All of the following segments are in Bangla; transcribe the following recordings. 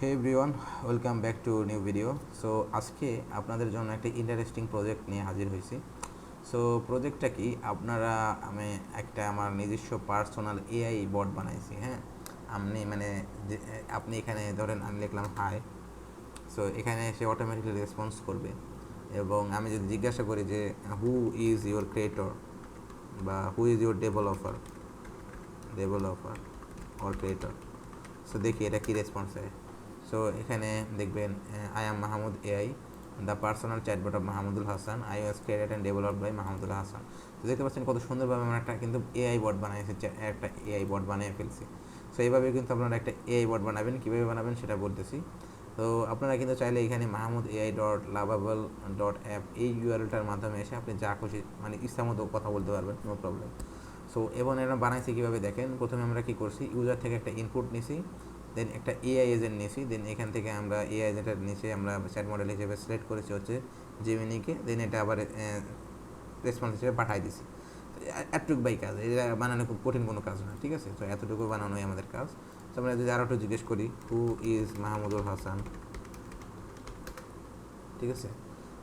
Hey everyone, welcome back to new video. So আজকে আপনাদের জন্য একটা ইন্টারেস্টিং প্রজেক্ট নিয়ে হাজির হয়েছি। সো প্রজেক্টটা কি, আমি একটা আমার নিজস্ব পার্সোনাল এআই বট বানাইছি। হ্যাঁ, যে আপনি এখানে ধরেন আমি লিখলাম হাই, সো এখানে সে অটোমেটিকলি রেসপন্স করবে। এবং আমি যদি জিজ্ঞাসা করি যে হু ইজ ইউর ক্রিয়েটর বা who is your developer or creator, so দেখি এটা কী রেসপন্স হয়। সো এখানে দেখবেন I am Mahmud AI, the personal chatbot of Mahmudul Hasan, I was created and developed by Mahmudul Hasan. তো দেখতে পাচ্ছেন কত সুন্দরভাবে আমরা একটা কিন্তু এআই বট বানিয়েছি, একটা এআই বট বানিয়ে ফেলছি। সো এইভাবে কিন্তু আপনারা একটা এআই বট বানাবেন, কীভাবে বানাবেন সেটা বলতেছি। তো আপনারা কিন্তু চাইলে এখানে Mahmud AI dot Lovable dot app এই ইউআরএলটার মাধ্যমে এসে আপনি যা খুশি মানে ইচ্ছা মতো কথা বলতে পারবেন, নো প্রবলেম। সো এবং এরা বানাইছি কীভাবে দেখেন, প্রথমে আমরা কী করছি, ইউজার থেকে একটা ইনপুট নিছি, দেন একটা এআই এজেন্ট নিয়েছি, দেন এখান থেকে আমরা এআই এজেন্টের নিচে আমরা চ্যাট মডেল হিসেবে সিলেক্ট করেছি হচ্ছে জেমিনিকে, দেন এটা আবার রেসপন্স হিসেবে পাঠাই দিছি। এতটুকু বাই কাজ, এটা বানানো খুব কঠিন কোনো কাজ না, ঠিক আছে। তো এতটুকু বানানোই আমাদের কাজ। তো আমরা যদি আরও একটু জিজ্ঞেস করি হু ইজ মাহমুদুল হাসান, ঠিক আছে,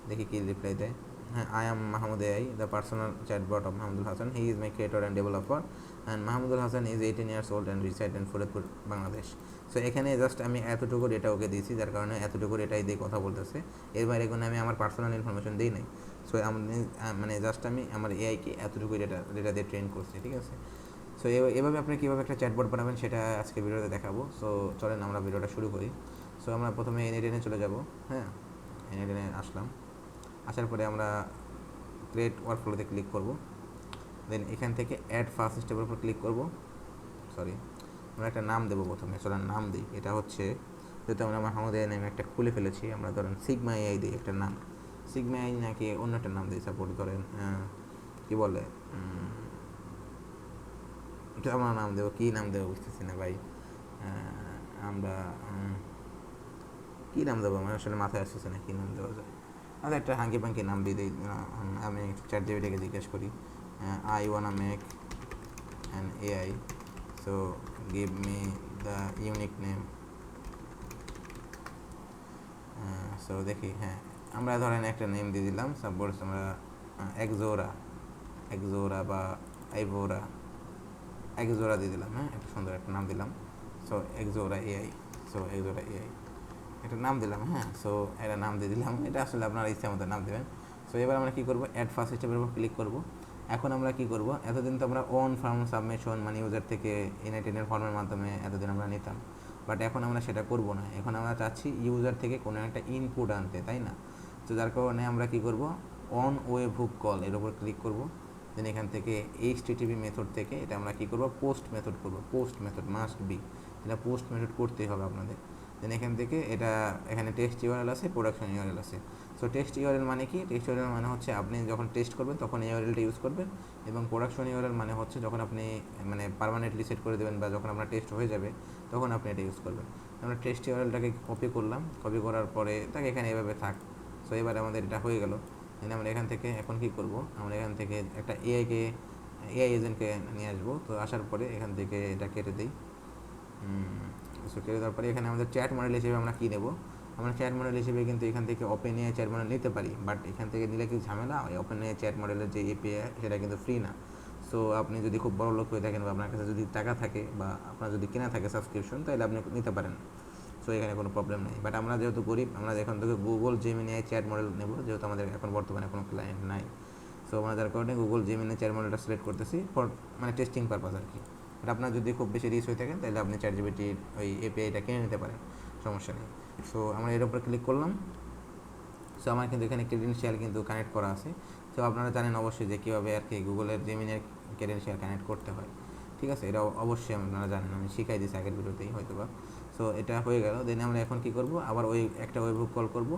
দেখি কি রিপ্লাই দেয়। হ্যাঁ, I am Mahmud AI, the personal chatbot of Mahmudul Hasan, he is my creator and developer, and Mahmudul Hasan is 18 years old and reside in Faridpur, Bangladesh. So এখানে জাস্ট আমি এতটুকু ডেটা ওকে দিয়েছি, যার কারণে এতটুকু ডেটাই দিয়ে কথা বলতেছে। এর বাইরে কোনো আমি আমার পার্সোনাল ইনফরমেশন দিই নাই। সো মানে জাস্ট আমি আমার এআইকে এতটুকু ডেটা দিয়ে ট্রেন করছি, ঠিক আছে। সো এভাবে আপনি কীভাবে একটা চ্যাটবট বানাবেন সেটা আজকে ভিডিওতে দেখাবো। সো চলেন আমরা ভিডিওটা শুরু করি। সো আমরা প্রথমে এনএ চলে যাব। হ্যাঁ, এনএ আসলাম, আসার পরে আমরা ক্রিয়েট ওয়ার্কফ্লোতে ক্লিক করব, দেন এখান থেকে অ্যাড ফার্স্ট স্টেপের উপর ক্লিক করব। সরি, আমরা একটা নাম দেবো প্রথমে, চলেন নাম দিই। এটা হচ্ছে, যেহেতু আমরা মাহমুদ এআই নামে একটা খুলে ফেলেছি, আমরা ধরেন সিগমা এআই দিই একটা নাম। সিগমা এআই নাকি অন্য একটা নাম দিই, সাপোর্ট ধরেন কী বলে, এটা আমরা নাম দেবো, কী নাম দেবো বুঝতেছি না ভাই। আমরা কী নাম দেবো আমার আসলে মাথায় আসতেছে না, কী নাম দেওয়া যায়। আচ্ছা, একটা হাঙ্কি পাঙ্কি নাম দিয়ে দিই। আমি চ্যাট জিপিটিকে জিজ্ঞেস করি, I wanna make an AI, so give me the unique name. So দেখি, হ্যাঁ, আমরা ধরেন একটা নেম দিয়ে দিলাম, সাপোজ আমরা একজোরা একজোরা বা আইভোরা একজোরা দিয়ে দিলাম। হ্যাঁ, একটা সুন্দর একটা নাম দিলাম। সো একজোরা এআই, সো একজোরা এআই একটা নাম দিলাম। হ্যাঁ, সো একটা নাম দিয়ে দিলাম, এটা আসলে আপনারা ইচ্ছা মতো নাম দেবেন। সো এবার আমরা কী করবো, অ্যাড ফার্স্ট স্টেপের উপর ক্লিক করব। এখন আমরা কী করব, এতদিন তো আমরা অন ফর্ম সাবমিশন মানে ইউজার থেকে এনআইটিনের ফর্মের মাধ্যমে এতদিন আমরা নিতাম, বাট এখন আমরা সেটা করব না। এখন আমরা চাচ্ছি ইউজার থেকে কোনো একটা ইনপুট আনতে, তাই না। তো যার কারণে আমরা কী করব, অন ওয়েব হুক কল এর উপর ক্লিক করব। দেন এখান থেকে এইচটিটিপি মেথড থেকে এটা আমরা কী করব, পোস্ট মেথড করব। পোস্ট মেথড মাস্ট বি, এটা পোস্ট মেথড করতেই হবে আপনাদের। দেন এখান থেকে এখানে টেস্ট ইউআরএল আছে, প্রোডাকশন ইউআরএল আছে। সো টেস্ট ইউআরএল মানে কি, টেস্ট ইউআরএল মানে হচ্ছে আপনি যখন টেস্ট করবেন তখন ইউআরএলটা ইউজ করবেন, এবং প্রোডাকশন ইউআরএল মানে হচ্ছে যখন আপনি মানে পার্মানেন্টলি সেট করে দেবেন বা যখন আপনার টেস্ট হয়ে যাবে তখন আপনি এটা ইউজ করবেন। আমরা টেস্ট ইউআরএলটাকে কপি করলাম, কপি করার পরে তাকে এখানে এভাবে থাক। সো এবার আমাদের এটা হয়ে গেল। দেন আমরা এখান থেকে এখন কী করব, আমরা এখান থেকে একটা এআই এজেন্টকে নিয়ে আসবো। তো আসার পরে এখান থেকে এটা কেটে দিই। সো কেটে দেওয়ার পরে এখানে আমাদের চ্যাট মডেল হিসেবে আমরা কী নেব, আমরা চ্যাট মডেল হিসেবে কিন্তু এখান থেকে ওপেন এআই চ্যাট মডেল নিতে পারি, বাট এখান থেকে নিলে কিছু ঝামেলা। ওই ওপেন এআই চ্যাট মডেলের যে এপিআই সেটা কিন্তু ফ্রি না। সো আপনি যদি খুব বড় লোক হয়ে থাকেন বা আপনার কাছে যদি টাকা থাকে বা আপনার যদি কেনা থাকে সাবস্ক্রিপশন, তাহলে আপনি নিতে পারেন। সো এখানে কোনো প্রবলেম নেই, বাট আমরা যেহেতু গরিব, আমরা এখান থেকে গুগল জেমিনি চ্যাট মডেল নেব, যেহেতু আমাদের এখন বর্তমানে কোনো ক্লায়েন্ট নাই। সো আমরা যার কারণে গুগল জেমিনি চ্যাট মডেলটা সিলেক্ট করতেছি ফর মানে টেস্টিং পারপাস আর কি। বাট আপনার যদি খুব বেশি রিচ হয়ে থাকেন তাহলে আপনি চ্যাট জিপিটির ওই এপিআইটা কিনে নিতে পারেন, সমস্যা নেই। সো আমরা এর উপরে ক্লিক করলাম। সো আমার কিন্তু এখানে ক্রেডেনশিয়াল কিন্তু কানেক্ট করা আছে। সো আপনারা জানেন অবশ্যই যে কীভাবে আর কি গুগলের জেমিনের ক্রেডেনশিয়াল কানেক্ট করতে হয়, ঠিক আছে। এটা অবশ্যই আপনারা জানেন, আমি শিখাই দিয়েছি আগের ভিডিওতেই হয়তো বা। সো এটা হয়ে গেল। দেন আমরা এখন কী করব, আবার ওই একটা ওয়েবহুক কল করব।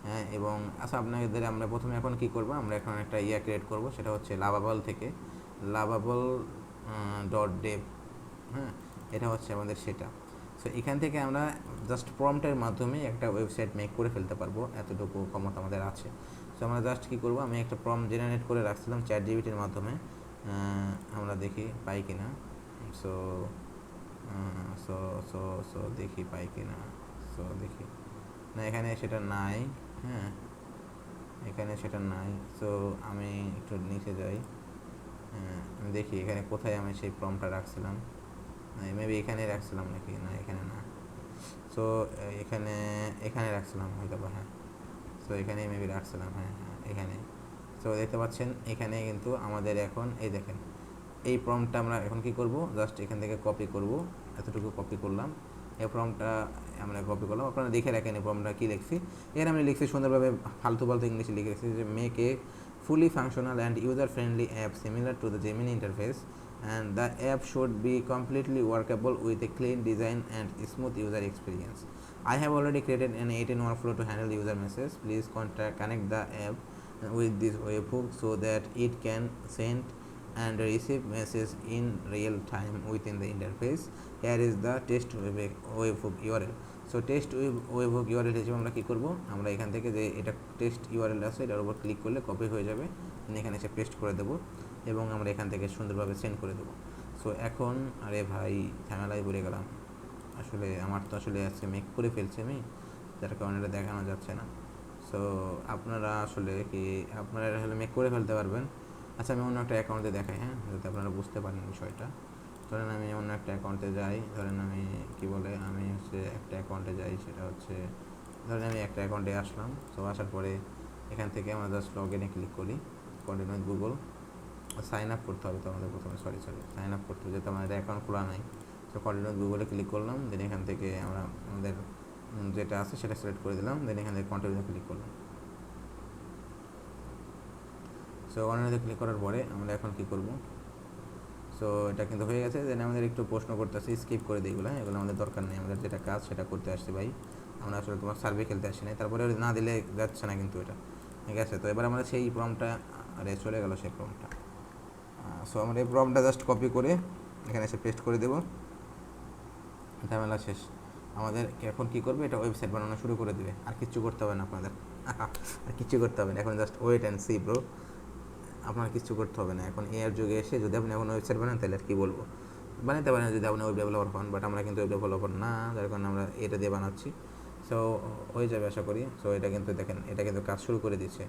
হ্যাঁ, এবং আচ্ছা আপনাদের আমরা প্রথমে এখন কী করব, আমরা এখন একটা ক্রিয়েট করব, সেটা হচ্ছে লাভাবল থেকে লাভাবল ডট ডেভ। হ্যাঁ, এটা হচ্ছে আমাদের সেটা। সো এখান থেকে আমরা জাস্ট প্রম্পটের মাধ্যমে একটা ওয়েবসাইট মেক করে ফেলতে পারবো, এতটুকু ক্ষমতা আমাদের আছে। সো আমরা জাস্ট কী করবো, আমি একটা প্রম্পট জেনারেট করে রাখছিলাম চ্যাট জিপিটির মাধ্যমে, আমরা দেখি পাই কিনা। সো সো সো সো দেখি পাই কিনা। সো দেখি না, এখানে সেটা নাই। হ্যাঁ, এখানে সেটা নাই। সো আমি একটু নিচে যাই। আমি দেখি এখানে কোথায় আমি সেই প্রম্পটটা রাখছিলাম। মেবি এখানে রাখছিলাম নাকি, না এখানে না। সো এখানে এখানে রাখছিলাম হয়তো বা, হ্যাঁ। সো এখানে মেবি রাখছিলাম, হ্যাঁ হ্যাঁ এখানে। সো দেখতে পাচ্ছেন এখানে কিন্তু আমাদের এখন এই দেখেন এই প্রম্পটটা আমরা এখন কি করব, জাস্ট এখান থেকে কপি করব, এতটুকু কপি করলাম। এই প্রম্পটটা আমরা কপি করলাম, আপনারা দেখে রাখেন এই প্রম্পটটা কী লিখছি। এর আমি লিখছি সুন্দরভাবে, ফালতু ফালতু ইংলিশে লিখে রেখেছি যে make a fully functional and user-friendly app similar to the Gemini interface, and the app should be completely workable with a clean design and smooth user experience. I have already created an 18 workflow to handle user messages. Please connect the app with this webhook so that it can send and receive messages in real time within the interface. Here is the test webhook URL. So test webhook URL হিসেবে আমরা কী করবো, আমরা এখান থেকে যে এটা টেস্ট ইউআরএল আছে এটার উপর ক্লিক করলে কপি হয়ে যাবে, এখানে এসে পেস্ট করে দেবো এবং আমরা এখান থেকে সুন্দরভাবে সেন্ড করে দেবো। সো এখন আরে ভাই ঝামেলায় পড়ে গেলাম, আসলে আমার তো আসলে আজকে মেক করে ফেলছি আমি, যার কারণে এটা দেখানো যাচ্ছে না। সো আপনারা আসলে কি আপনারা আসলে মেক করে ফেলতে পারবেন। আচ্ছা আমি অন্য একটা অ্যাকাউন্টে দেখাই, হ্যাঁ, যাতে আপনারা বুঝতে পারেন বিষয়টা। ধরেন আমি অন্য একটা অ্যাকাউন্টে যাই, ধরেন আমি কি বলে আমি হচ্ছে একটা অ্যাকাউন্টে যাই, সেটা হচ্ছে ধরেন আমি একটা অ্যাকাউন্টে আসলাম। সো আসার পরে এখান থেকে আমরা জাস্ট লগ ইনে ক্লিক করি, কন্টিনিউ গুগল, সাইন আপ করতে হবে তো আমাদের প্রথমে, সাইন আপ করতে হবে যেহেতু আমাদের অ্যাকাউন্ট খোলা নাই। সো কন্টিনিউ গুগলে ক্লিক করলাম, দেন এখান থেকে আমরা আমাদের যেটা আছে সেটা সিলেক্ট করে দিলাম, দেন এখান থেকে কন্টিনিউ ক্লিক করলাম। সো কন্টিনিউতে ক্লিক করার পরে আমরা এখন কী করবো, সো এটা কিন্তু হয়ে গেছে। দেন আমাদের একটু প্রশ্ন করতেছি, স্কিপ করে দিই এগুলো, এগুলো আমাদের দরকার নেই, আমাদের যেটা কাজ সেটা করতে আসছি ভাই, আমরা আসলে তোমার সার্ভে খেলতে আসি নাই। তারপরে না দিলে যাচ্ছে না কিন্তু এটা, ঠিক আছে। তো এবার আমরা সেই প্রম্পটটা, আরে চলে গেল সেই প্রম্পটটা। সো আমরা এই প্রম্পটটা জাস্ট কপি করে এখানে এসে পেস্ট করে দেবো, ঝামেলা শেষ। আমাদের এখন কী করবে, এটা ওয়েবসাইট বানানো শুরু করে দেবে, আর কিচ্ছু করতে হবে না আপনাদের আর কিচ্ছু করতে হবে না, এখন just wait and see bro, আপনার কিছু করতে হবে না। এখন এর যুগে এসে যদি আপনি এখন ওয়েবসাইট বানান তাহলে আর কী বলবো, বানাতে পারেন যদি আপনি ওয়েব ডেভেলপার হন, বাট আমরা কিন্তু ওয়েব ডেভেলপার না, যার কারণে আমরা এটা দিয়ে বানাচ্ছি। সো হয়ে যাবে আশা করি। সো এটা কিন্তু দেখেন, এটা কিন্তু কাজ শুরু করে দিচ্ছে।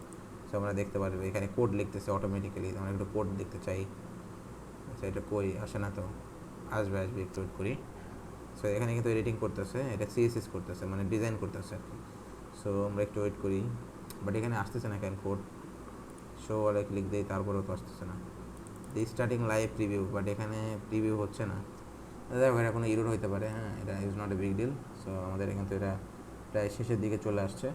সো আমরা দেখতে পারবো এখানে কোড লিখতেছে অটোমেটিক্যালি, আমরা একটু কোড দেখতে চাই। আচ্ছা এটা কই আসে না তো, আসবে একটু ওয়েট করি। সো এখানে কিন্তু এডিটিং করতেছে, এটা সিএসএস করতেছে, মানে ডিজাইন করতেছে আর কি। সো আমরা একটু ওয়েট করি, বাট এখানে আসতেছে না কেন কোড, শো ওয়ালে ক্লিক দিই তারপরেও তো আসতেছে না। স্টার্টিং লাইভ প্রিভিউ, বাট এখানে প্রিভিউ হচ্ছে না। দেখো এটা কোনো ইরোর হইতে পারে, হ্যাঁ, এটা is not a big deal. So আমাদের কিন্তু এটা প্রায় শেষের দিকে চলে আসছে।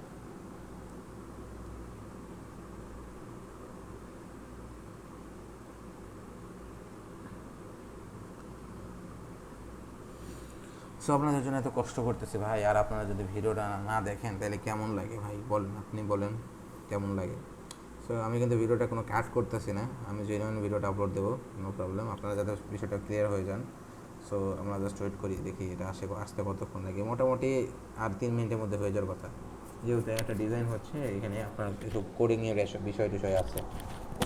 সো আপনাদের জন্য এত কষ্ট করতেছি ভাই, আর আপনারা যদি ভিডিওটা না দেখেন তাহলে কেমন লাগে ভাই বলেন, আপনি বলেন কেমন লাগে। সো আমি কিন্তু ভিডিওটা কোনো কাট করতেছি না, আমি জেনুইন ভিডিওটা আপলোড দেবো, নো প্রবলেম, আপনারা যাতে বিষয়টা ক্লিয়ার হয়ে যান। সো আমরা জাস্ট ওয়েট করি, দেখি এটা আসতে কতক্ষণ লাগে। মোটামুটি আর 3 মিনিটের মধ্যে হয়ে যাওয়ার কথা, যেহেতু একটা ডিজাইন হচ্ছে এখানে আপনার কিছু কোডিংয়ের বিষয় টিষয় আছে।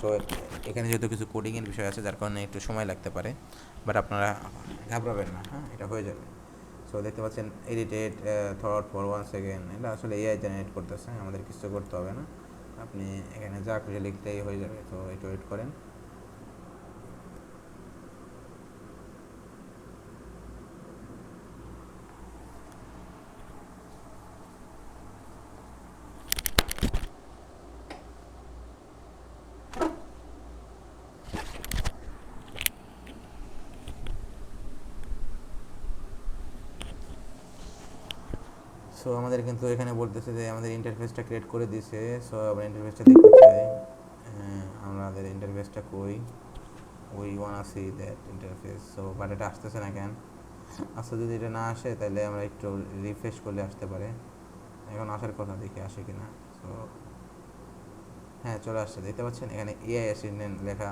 সো এখানে যেহেতু কিছু কোডিংয়ের বিষয় আছে যার কারণে একটু সময় লাগতে পারে, বাট আপনারা ঘাবড়াবেন না, হ্যাঁ এটা হয়ে যাবে। সো দেখতে পাচ্ছেন এডিটেড থট ফর 1 সেকেন্ড, এটা আসলে এআই জেনারেট করতেছে, আমাদের কিছু করতে হবে না, আপনি এখানে যা খুঁজে লিখতেই হয়ে যাবে। তো একটু ওয়েট করেন। সো আমাদের কিন্তু এখানে বলতেছে যে আমাদের ইন্টারফেসটা ক্রিয়েট করে দিয়েছে। সো আমরা ইন্টারফেসটা দেখতে চাই, আমাদের ইন্টারফেসটা কই, we want see that interface. So but এটা আসতেছে না কেন, আচ্ছা যদি এটা না আসে তাহলে আমরা একটু রিফ্রেশ করলে আসতে পারে, এখন আসার কথা, দেখি আসে কি না। সো হ্যাঁ চলে আসছে, দেখতে পাচ্ছেন এখানে এআই অ্যাসিস্ট্যান্ট লেখা।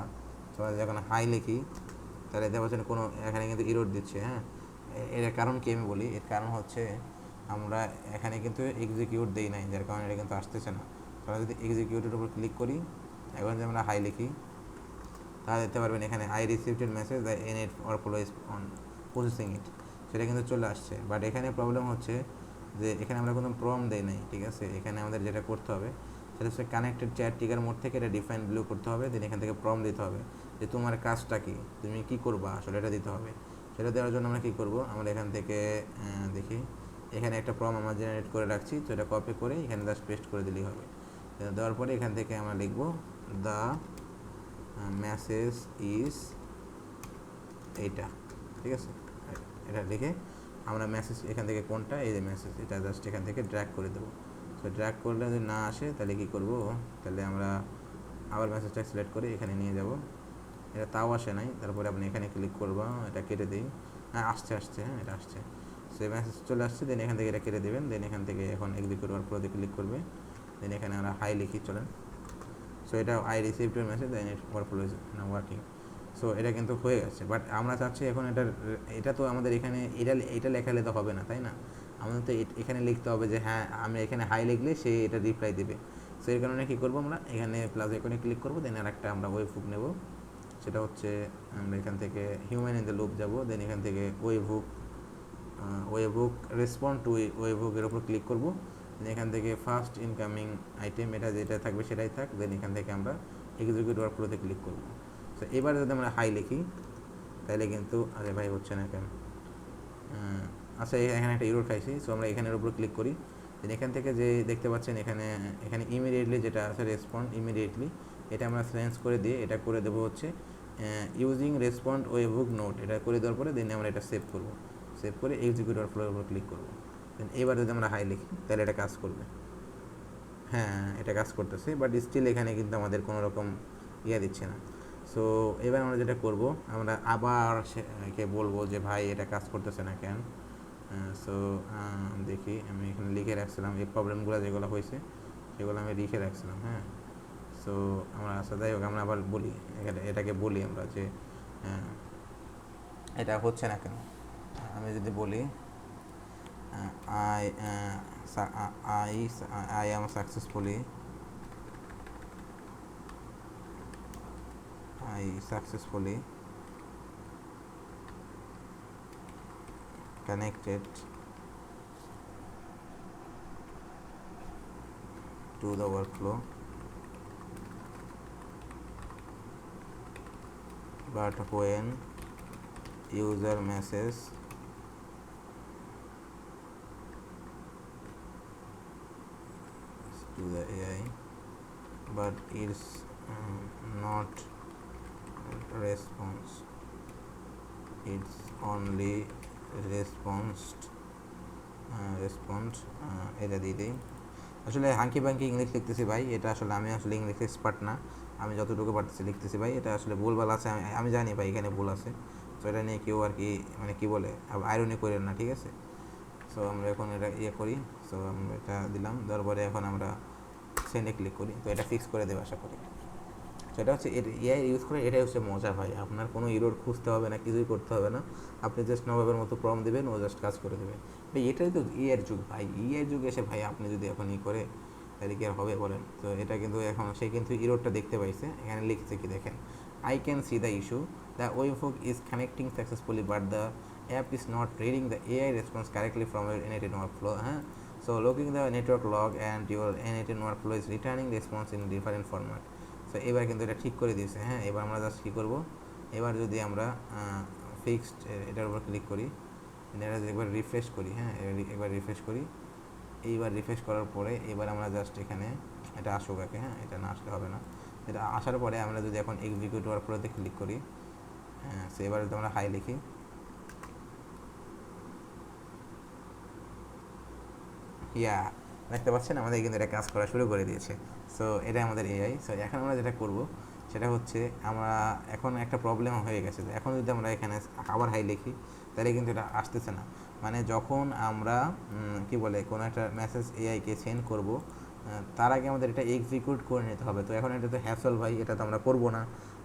তো আমরা যখন হাই লিখি তাহলে দেখতে পাচ্ছেন কোনো এখানে কিন্তু ইরোর দিচ্ছে, হ্যাঁ। এর কারণ কি আমি বলি, এর কারণ হচ্ছে আমরা এখানে কিন্তু এক্সিকিউট দিই নাই, যার কারণে এটা কিন্তু আসতেছে না। আমরা যদি এক্সিকিউটের উপর ক্লিক করি, এখন যদি আমরা হাই লিখি তাহলে দেখতে পারবেন এখানে I received message the n8n workflow is on processing it, সেটা কিন্তু চলে আসছে। বাট এখানে প্রবলেম হচ্ছে যে এখানে আমরা কোনো প্রম্পট দেই নাই, ঠিক আছে। এখানে আমাদের যেটা করতে হবে সেটা হচ্ছে কানেক্টেড চ্যাট ট্রিগার মোড থেকে এটা ডিফাইন ব্লু করতে হবে, দেন এখান থেকে প্রম্পট দিতে হবে যে তোমার কাজটা কি, তুমি কি করবা আসলে, এটা দিতে হবে। সেটা দেওয়ার জন্য আমরা কী করব, আমরা এখান থেকে দেখি এখানে একটা প্রম্পট আমরা জেনারেট করে রাখছি, তো এটা কপি করে এখানে জাস্ট পেস্ট করে দিলেই হবে। দেওয়ার পরে এখান থেকে আমরা লিখব দ্য মেসেজ ইজ এইটা, ঠিক আছে। এটা লিখে আমরা মেসেজ এখান থেকে কোনটা, এই যে মেসেজ, এটা জাস্ট এখান থেকে ড্র্যাগ করে দেবো। তো ড্র্যাগ করলে যদি না আসে তাহলে কী করব, তাহলে আমরা আবার মেসেজটা সিলেক্ট করে এখানে নিয়ে যাব। এটা তাও আসে নাই, তারপরে আপনি এখানে ক্লিক করবো, এটা কেটে দিই। হ্যাঁ আসছে, হ্যাঁ এটা আসছে, সে মেসেজ চলে আসছে। দেন এখান থেকে এটা কেটে দেবেন, দেন এখান থেকে এখন এক্সিকিউট ওয়ার্কফ্লোতে ক্লিক করবে। দেন এখানে আমরা হাই লিখি, চলেন। সো এটা I received your message then it workflow is now working. So এটা কিন্তু হয়ে গেছে, বাট আমরা চাচ্ছি এখন এটা তো আমাদের এখানে এটা লেখালে তো হবে না, তাই না। আমাদের তো এখানে লিখতে হবে যে হ্যাঁ আমি এখানে হাই লিখলে সে এটা রিপ্লাই দেবে। সো এর কারণে কী করবো, আমরা এখানে প্লাস আইকনে ক্লিক করবো, দেন আর একটা আমরা ওয়েব হুক নেব। সেটা হচ্ছে আমরা এখান থেকে হিউম্যান ইন দ্য লুপ যাব, দেন এখান থেকে ওয়েব হুক রেসপন্ড টু ওয়েব হুকের উপর ক্লিক করবো। দেন এখান থেকে ফার্স্ট ইনকামিং আইটেম, এটা যেটা থাকবে সেটাই থাক। দেন এখান থেকে আমরা এক্সিকিউট ওয়ার্কফ্লোতে ক্লিক করবো। তো এবার যদি আমরা হাই লিখি তাহলে কিন্তু, আরে ভাই হচ্ছে না কেন, আচ্ছা এখানে একটা ইরর খাইছি। সো আমরা এখানের উপর ক্লিক করি, দেন এখান থেকে যে দেখতে পাচ্ছেন এখানে ইমিডিয়েটলি যেটা আছে রেসপন্ড ইমিডিয়েটলি, এটা আমরা চেঞ্জ করে দিয়ে এটা করে দেবো হচ্ছে using respond web hook note. এটা করে দেওয়ার পরে দেন আমরা এটা সেভ করবো, সেভ করে এক্সিকিউট ওয়ার্কফ্লোর উপর ক্লিক করবো। দেন এবার যদি আমরা হাই লিখি তাহলে এটা কাজ করবে। হ্যাঁ এটা কাজ করতেছে, বাট স্টিল এখানে কিন্তু আমাদের কোনো রকম দিচ্ছে না। সো এবার আমরা যেটা করব, আমরা আবার কে বলবো যে ভাই এটা কাজ করতেছে না কেন। সো দেখি, আমি এখানে লিখে রাখছিলাম এই প্রবলেমগুলো যেগুলো হয়েছে সেগুলো আমি লিখে রাখছিলাম। হ্যাঁ সো আমরা আচ্ছা যাই হোক, আমরা আবার বলি এটাকে বলি আমরা যে এটা হচ্ছে না কেন। আমি যদি বলি I am successfully connected to the workflow, but when user message to the AI but it's not response, it's only response এটা দিয়ে দিই। আসলে হাঙ্কি পাঙ্কি ইংলিশ লিখতেছি ভাই, এটা আসলে আমি আসলে ইংলিশ এক্সপার্ট না, আমি যতটুকু পারতেছি লিখতেছি ভাই। এটা আসলে ভুলভাল আছে, আমি জানি ভাই এখানে ভুল আছে। তো এটা নিয়ে কেউ আর কি মানে কী বলে আইরনি করেন না, ঠিক আছে। সো আমরা এখন এটা করি। সো আমরা এটা দিলাম, দেওয়ার পরে এখন আমরা সেন্ডে ক্লিক করি, তো এটা ফিক্স করে দেবে আশা করি। তো এটা হচ্ছে এআই ইউজ করে, এটাই হচ্ছে মজা ভাই। আপনার কোনো ইরোর খুঁজতে হবে না, কিছুই করতে হবে না, আপনি জাস্ট নবাবের মতো প্রম দেবেন, ও জাস্ট কাজ করে দেবে ভাই। এটাই তো এআইয়ের যুগ ভাই। এআইয়ের যুগ এসে ভাই আপনি যদি এখন করে তাহলে কি আর হবে বলেন। তো এটা কিন্তু এখন সে কিন্তু ইরোরটা দেখতে পাইছে, এখানে লিখছে কি দেখেন, I can see the issue, the webhook is connecting successfully but the app is not reading the AI response correctly from your N18 workflow. So logging the network log and your N18 workflow is returning response in different format. So এবার কিন্তু এটা ঠিক করে দিয়েছে। হ্যাঁ এবার আমরা জাস্ট কী করবো, এবার যদি আমরা ফিক্সড এটার উপর ক্লিক করি, এটা একবার রিফ্রেশ করি। হ্যাঁ একবার রিফ্রেশ করি, এইবার রিফ্রেশ করার পরে এবার আমরা জাস্ট এখানে এটা আসুক আগে। হ্যাঁ এটা না আসলে হবে না, এটা আসার পরে আমরা যদি এখন এক্সিকিউট ওয়ার্কফ্লোতে ক্লিক করি, হ্যাঁ সো এবার যদি আমরা হাই লিখি, ইয়া দেখতে পাচ্ছেন আমাদের কিন্তু এটা কাজ করা শুরু করে দিয়েছে। সো এটা আমাদের এআই। সো এখন আমরা যেটা করব সেটা হচ্ছে, আমরা এখন একটা প্রবলেম হয়ে গেছে, এখন যদি আমরা এখানে আবার হাই লিখি তাহলে কিন্তু এটা আসতেছে না। মানে যখন আমরা কি বলে কোনো একটা মেসেজ এআইকে সেন্ড করব, তার আগে আমাদের এটা এক্সিকিউট করে নিতে হবে। তো এখন এটা তো হ্যাসল ভাই, এটা তো আমরা করবো না,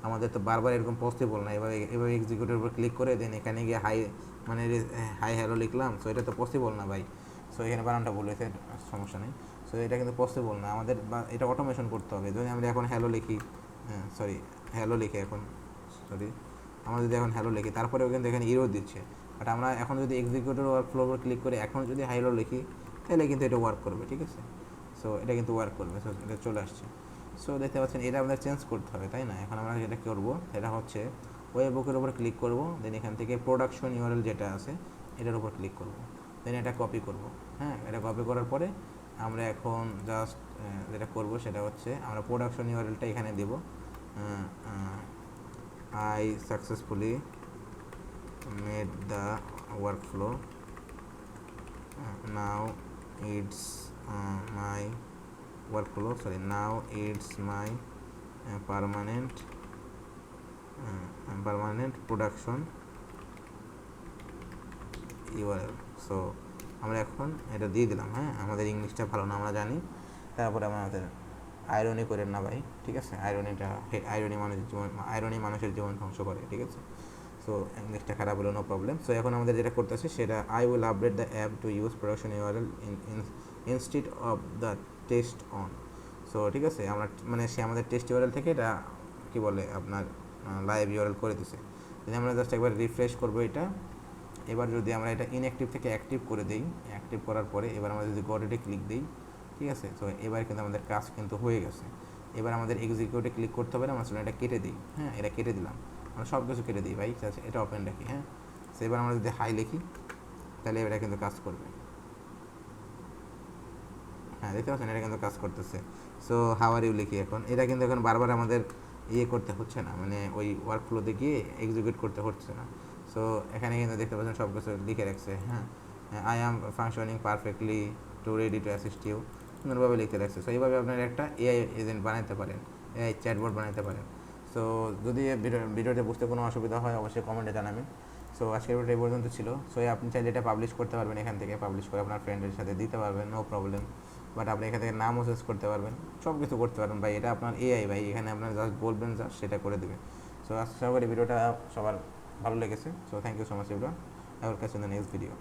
আমাদের তো বারবার এরকম পসিবল না। এবার এক্সিকিউটের উপর ক্লিক করে দেন এখানে গিয়ে হাই হ্যালো লিখলাম, সো এটা তো পসিবল না ভাই। সো এখানে বানানটা ভুল হয়েছে, সমস্যা নেই। সো এটা কিন্তু পসিবল না আমাদের, বা এটা অটোমেশন করতে হবে। যদি আমরা এখন হ্যালো লিখি, হ্যালো লিখি এখন, আমরা যদি এখন হ্যালো লিখি তারপরেও কিন্তু এখানে ইরো দিচ্ছে। বাট আমরা এখন যদি এক্সিকিউটের ওয়ার্কফ্লো উপর ক্লিক করে এখন যদি হ্যালো লিখি তাহলে কিন্তু এটা ওয়ার্ক করবে, ঠিক আছে। সো এটা কিন্তু ওয়ার্ক করবে, সো এটা চলে আসছে। সো দেখতে পাচ্ছেন এটা আমাদের চেঞ্জ করতে হবে, তাই না? এখন আমরা যেটা করবো সেটা হচ্ছে ওয়েববুকের উপর ক্লিক করব, দেন এখান থেকে প্রোডাকশন ইউআরএল যেটা আছে এটার উপর ক্লিক করব, দেন এটা কপি করব। হ্যাঁ, এটা কপি করার পরে আমরা এখন জাস্ট যেটা করব সেটা হচ্ছে আমরা প্রোডাকশন ইউআরএলটা এখানে দেব, I successfully made the workflow, now it's my workflow, sorry, now it's my permanent production URL. So আমরা এখন এটা দিয়ে দিলাম। হ্যাঁ, আমাদের ইংলিশটা ভালো না আমরা জানি, তারপরে আমাদের আইরনি করেন না ভাই, ঠিক আছে। আইরনি মানুষের জীবন ধ্বংস করে, ঠিক আছে। সো ইংলিশটা খারাপ হলো, নো প্রবলেম। সো এখন আমাদের যেটা করতেছে সেটা I will update the app to use production URL instead of the test on. So ঠিক আছে, আমরা মানে সে আমাদের টেস্ট ইউআরএল থেকে এটা কী বলে আপনার লাইভ ইউআরএল করে দিছে। যদি আমরা জাস্ট একবার রিফ্রেশ করবো এটা, এবার যদি আমরা এটা ইনঅ্যাক্টিভ থেকে অ্যাক্টিভ করে দিই, অ্যাক্টিভ করার পরে এবার আমরা যদি গট ইটে ক্লিক দিই, ঠিক আছে। তো এবার কিন্তু আমাদের কাজ কিন্তু হয়ে গেছে। এবার আমাদের এক্সিকিউটে ক্লিক করতে হবে না, আমরা এটা কেটে দিই। হ্যাঁ, এটা কেটে দিলাম, আমরা সব কিছু কেটে দিই ভাই, এটা ওপেন রাখি। হ্যাঁ, সো এবার আমরা যদি হাই লিখি তাহলে এটা কিন্তু কাজ করবে। হ্যাঁ, দেখতে পাচ্ছেন এটা কিন্তু কাজ করতেছে। সো হাউ আর ইউ লিখি এখন, এটা কিন্তু এখন বারবার আমাদের করতে হচ্ছে না, মানে ওই ওয়ার্কফ্লোতে গিয়ে এক্সিকিউট করতে হচ্ছে না। সো এখানে কিন্তু দেখতে পাচ্ছেন সব কিছু লিখে রাখছে। হ্যাঁ, I am functioning perfectly to ready to assist you, সুন্দরভাবে লিখতে রাখছে। সো এইভাবে আপনারা একটা এআই এজেন্ট বানাতে পারেন, এআই চ্যাটবট বানাতে পারেন। সো যদি ভিডিওটা বুঝতে কোনো অসুবিধা হয় অবশ্যই কমেন্টে জানাবেন। সো আজকের ভিডিও এই পর্যন্ত ছিল। সো আপনি চাইলে এটা পাবলিশ করতে পারবেন, এখান থেকে পাবলিশ করে আপনার ফ্রেন্ডের সাথে দিতে পারবেন, নো প্রবলেম। বাট আপনি এখান থেকে নামও চেঞ্জ করতে পারবেন, সব কিছু করতে পারবেন ভাই, এটা আপনার এআই ভাই, এখানে আপনার জাস্ট বলবেন জাস্ট সেটা করে দেবে। সো আশা করি ভিডিওটা সবার ভালো লেগেছে। So thank you so much everyone, I will catch in the next video.